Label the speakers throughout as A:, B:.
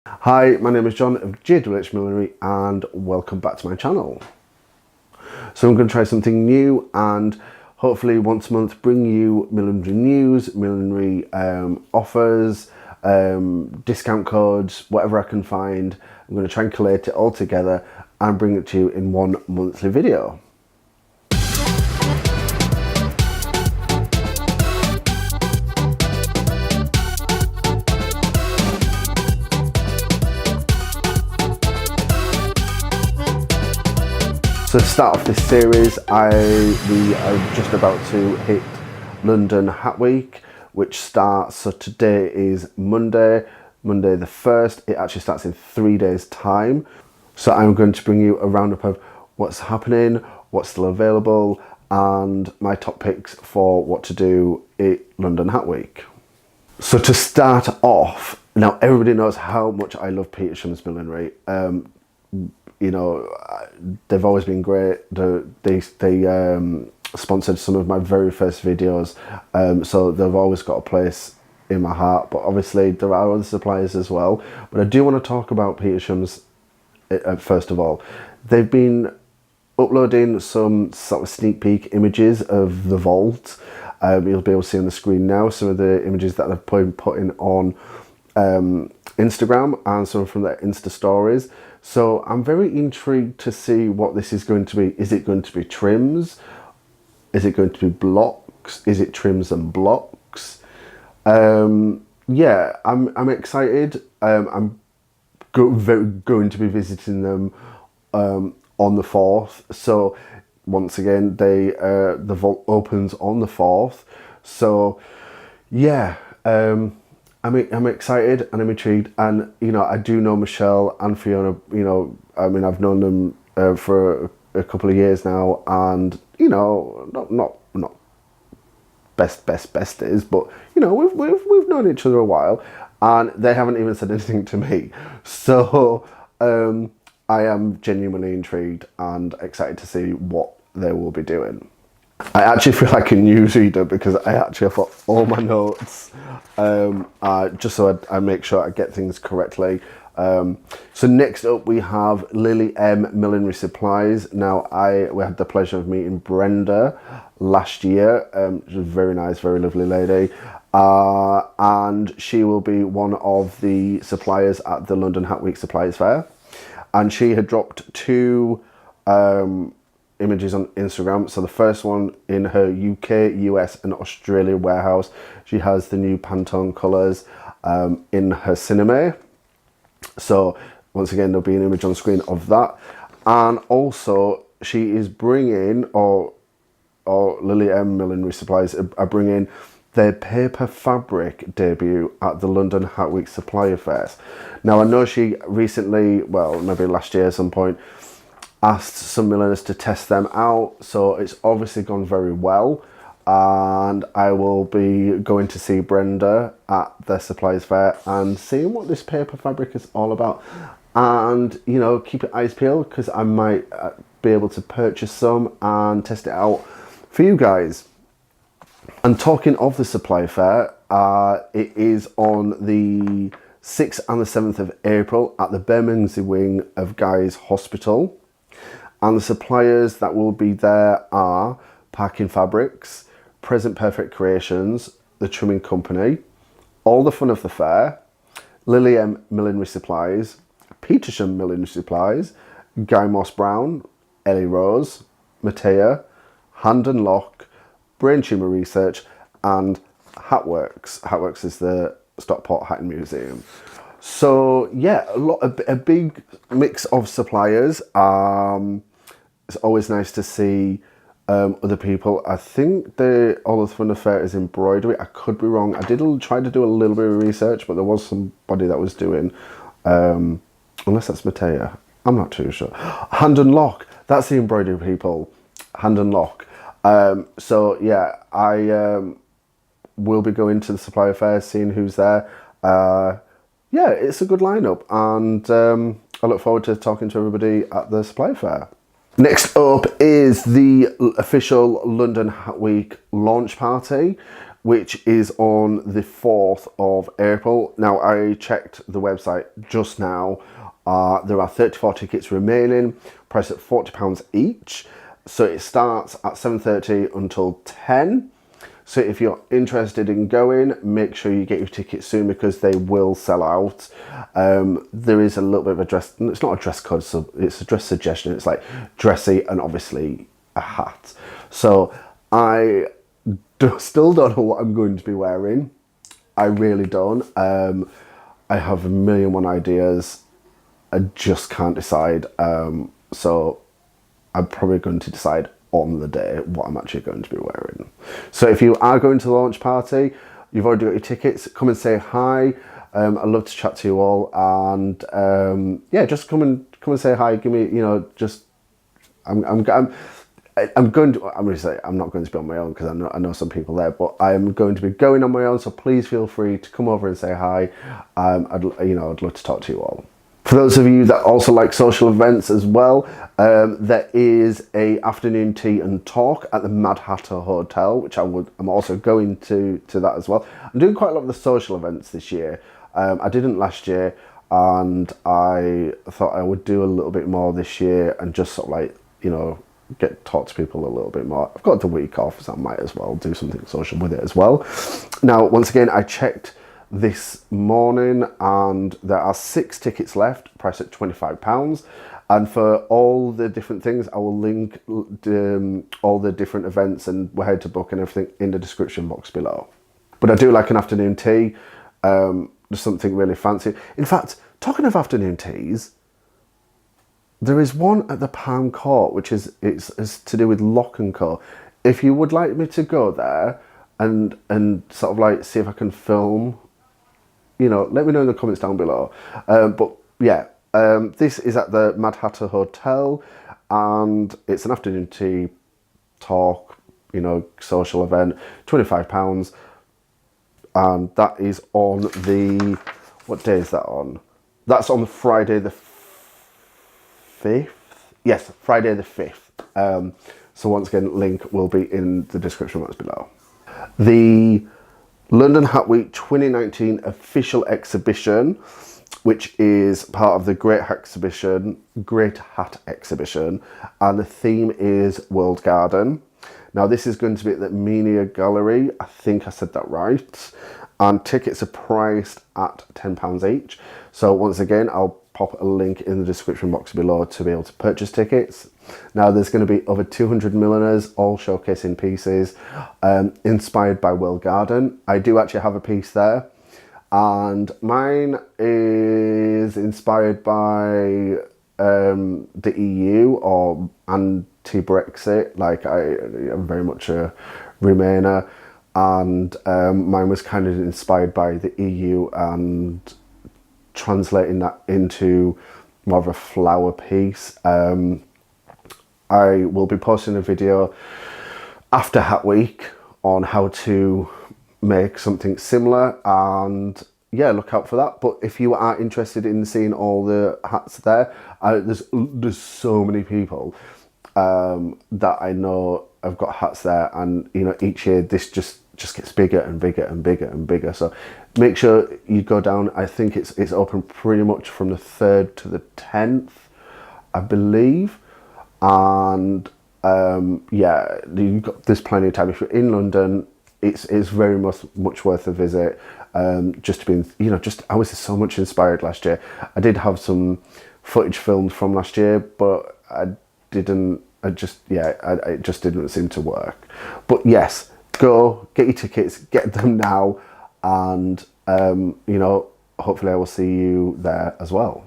A: Hi, my name is John of DivKid Millinery and welcome back to my channel. So I'm going to try something new and hopefully once a month bring you millinery news, millinery offers, discount codes, whatever I can find. I'm going to try and collate it all together and bring it to you in one monthly video. So to start off this series, we are just about to hit London Hat Week, which starts, so today is Monday the 1st. It actually starts in 3 days time. So I'm going to bring you a roundup of what's happening, what's still available, and my top picks for what to do at London Hat Week. So to start off, now everybody knows how much I love Petersham's Millinery. You know, they've always been great. They sponsored some of my very first videos, so they've always got a place in my heart. But obviously there are other suppliers as well. But I do want to talk about Petersham's first of all. They've been uploading some sort of sneak peek images of the vault. You'll be able to see on the screen now some of the images that they've been putting on Instagram and some from their Insta stories. So I'm very intrigued to see what this is going to be. Is it going to be trims? Is it going to be blocks? Is it trims and blocks? Yeah, I'm excited. I'm going to be visiting them on the 4th. So once again, the vault opens on the 4th. So yeah. I'm excited and I'm intrigued, and you know, I do know Michelle and Fiona. You know, I mean, I've known them for a couple of years now, and you know, not besties, but you know, we've known each other a while, and they haven't even said anything to me. So I am genuinely intrigued and excited to see what they will be doing. I actually feel like a newsreader because I actually have got all my notes just so I make sure I get things correctly. So next up we have Lilly M Millinery Supplies. Now we had the pleasure of meeting Brenda last year. She's a very nice, very lovely lady. And she will be one of the suppliers at the London Hat Week Suppliers Fair. And she had dropped two images on Instagram. So the first one in her UK, US and Australia warehouse. She has the new Pantone colours in her Sinamation. So once again, there'll be an image on screen of that. And also she is bringing, or Lilly M Millinery Supplies are bringing their paper fabric debut at the London Hat Week Supplier Fairs. Now I know she recently, well maybe last year at some point, asked some milliners to test them out, so it's obviously gone very well, and I will be going to see Brenda at the Suppliers Fair and seeing what this paper fabric is all about, and you know, keep your eyes peeled because I might be able to purchase some and test it out for you guys. And talking of the Supplier Fair, it is on the 6th and the 7th of April at the Bermondsey wing of Guy's Hospital. And the suppliers that will be there are Parking Fabrics, Present Perfect Creations, The Trimming Company, All the Fun of the Fair, Lilly M Millinery Supplies, Petersham Millinery Supplies, Guy Moss Brown, Ellie Rose, Matea, Hand and Lock, Brain Tumour Research, and Hatworks. Hatworks is the Stockport Hatting Museum. So yeah, a big mix of suppliers. It's always nice to see other people. I think all the fun affair is embroidery. I could be wrong. I did try to do a little bit of research, but there was somebody that was doing, unless that's Matea, I'm not too sure. Hand and Lock, that's the embroidery people. Hand and Lock. So yeah, I will be going to the supplier fair, seeing who's there. Yeah, it's a good lineup, and I look forward to talking to everybody at the supplier fair. Next up is the official London Hat Week launch party, which is on the 4th of April. Now, I checked the website just now. There are 34 tickets remaining, priced at £40 each. So it starts at 7:30 until 10. So if you're interested in going, make sure you get your tickets soon because they will sell out. There is a little bit of a dress, it's not a dress code, so it's a dress suggestion. It's like dressy and obviously a hat. So I still don't know what I'm going to be wearing. I really don't. I have a million one ideas. I just can't decide. So I'm probably going to decide on the day what I'm actually going to be wearing. So if you are going to the launch party, you've already got your tickets, come and say hi. I'd love to chat to you all, and yeah, just come and say hi. Give me, you know, just I'm not going to be on my own because I know some people there, but I'm going to be going on my own. So please feel free to come over and say hi. I'd love to talk to you all. For those of you that also like social events as well, there is a afternoon tea and talk at the Mad Hatter Hotel, which I'm also going to that as well. I'm doing quite a lot of the social events this year. I didn't last year, and I thought I would do a little bit more this year and just sort of like, you know, talk to people a little bit more. I've got the week off, so I might as well do something social with it as well. Now, once again, I checked this morning and there are 6 tickets left, priced at £25. And for all the different things, I will link all the different events and where to book and everything in the description box below. But I do like an afternoon tea, just something really fancy. In fact, talking of afternoon teas, there is one at the Palm Court, which is to do with Lock & Co. If you would like me to go there and sort of like see if I can film, you know, let me know in the comments down below. But yeah, this is at the Mad Hatter Hotel, and it's an afternoon tea, talk, you know, social event, £25. And that is on the, what day is that on? That's on Friday the 5th? Yes, Friday the 5th. So once again, link will be in the description box below. The London Hat Week 2019 official exhibition, which is part of the Great Hat Exhibition, and the theme is World Garden. Now this is going to be at the Media Gallery, I think I said that right, and tickets are priced at £10 each. So once again, I'll pop a link in the description box below to be able to purchase tickets. Now there's going to be over 200 milliners, all showcasing pieces inspired by World Garden. I do actually have a piece there, and mine is inspired by the EU or anti-Brexit. Like I'm very much a Remainer, and mine was kind of inspired by the EU and translating that into more of a flower piece. I will be posting a video after Hat Week on how to make something similar, and yeah, look out for that. But if you are interested in seeing all the hats there, there's so many people that I know have got hats there, and you know, each year this just gets bigger and bigger and bigger and bigger. So make sure you go down. I think it's open pretty much from the 3rd to the 10th, I believe. And yeah, there's plenty of time. If you're in London, it's very much worth a visit. Just to be, you know, I was so much inspired last year. I did have some footage filmed from last year, but it just didn't seem to work. But yes, go get your tickets, get them now, and you know, hopefully I will see you there as well.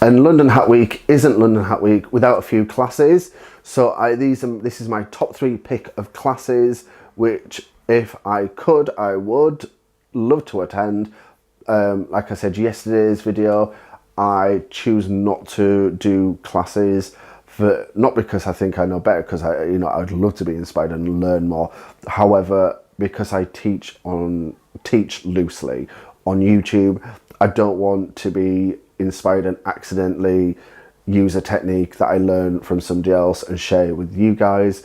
A: And London Hat Week isn't London Hat Week without a few classes. So this is my top 3 pick of classes, which if I could, I would love to attend. Like I said, yesterday's video, I choose not to do classes, not because I think I know better, because I'd love to be inspired and learn more. However, because I teach loosely on YouTube, I don't want to be inspired and accidentally use a technique that I learned from somebody else and share it with you guys.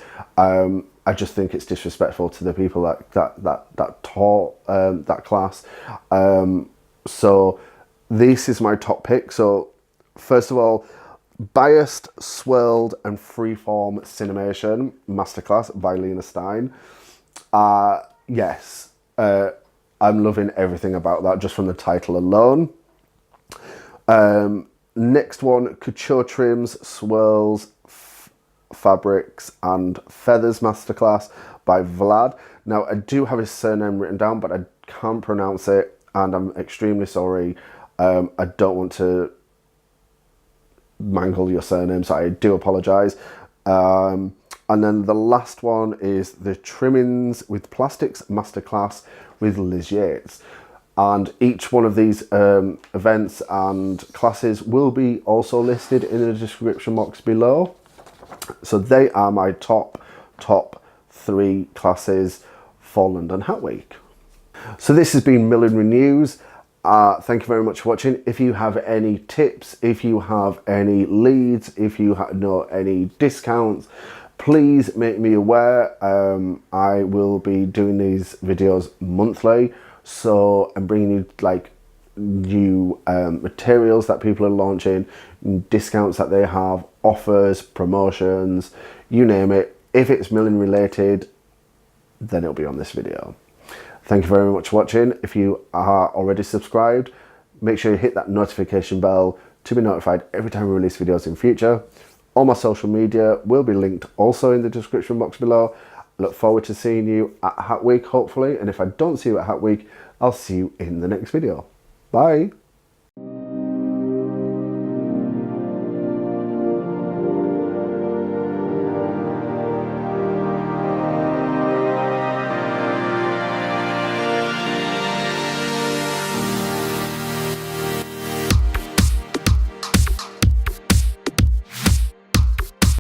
A: I just think it's disrespectful to the people that taught that class. So this is my top pick. So first of all, Biased, Swirled and Freeform Sinamation Masterclass by Lina Stein. Yes, I'm loving everything about that just from the title alone. Next one, Couture Trims, Swirls, Fabrics and Feathers Masterclass by Vlad. Now, I do have his surname written down, but I can't pronounce it, and I'm extremely sorry. I don't want to mangle your surname, so I do apologise. And then the last one is the Trimmings with Plastics Masterclass with Liz Yates. And each one of these events and classes will be also listed in the description box below. So they are my top 3 classes for London Hat Week. So this has been Millinery News. Thank you very much for watching. If you have any tips, if you have any leads, if you know any discounts, please make me aware. I will be doing these videos monthly. So I'm bringing you like new materials that people are launching, discounts that they have, offers, promotions, you name it. If it's millinery related, then it'll be on this video. Thank you very much for watching. If you are already subscribed, make sure you hit that notification bell to be notified every time we release videos in future. All my social media will be linked also in the description box below. Look forward to seeing you at Hat Week, hopefully. And if I don't see you at Hat Week, I'll see you in the next video. Bye.